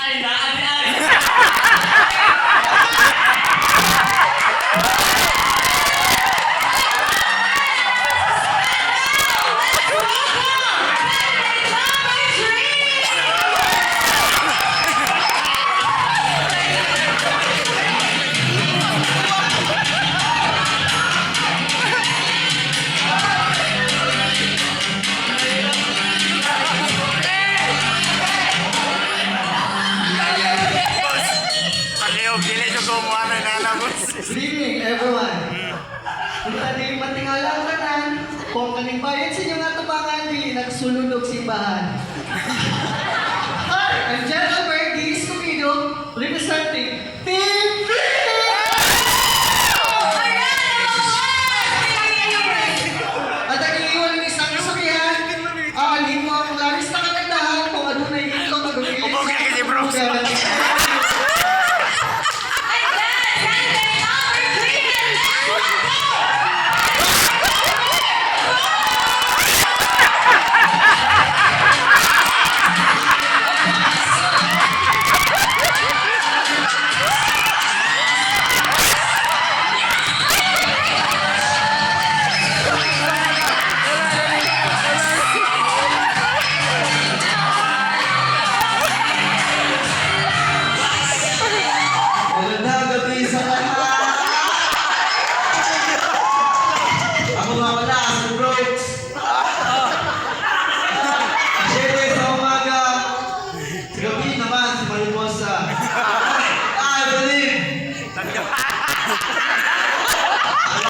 Ay, naari-ari. Good evening, everyone. Kita din matingalang kanan, kung kaning bayan sa inyong atubangan, dili nagsulunod simbahan. Hi, I'm Jen Albert, D. Escobedo, representing Team at ang iiwan ng isang kasabihan, aalin mo ang labis na kagandahan kung adunay ito mag-uwilis. Magandang gabi sa lahat! Ako nga wala, si Brooks. Siyempre sa umaga, sa gabi naman si Mariposa.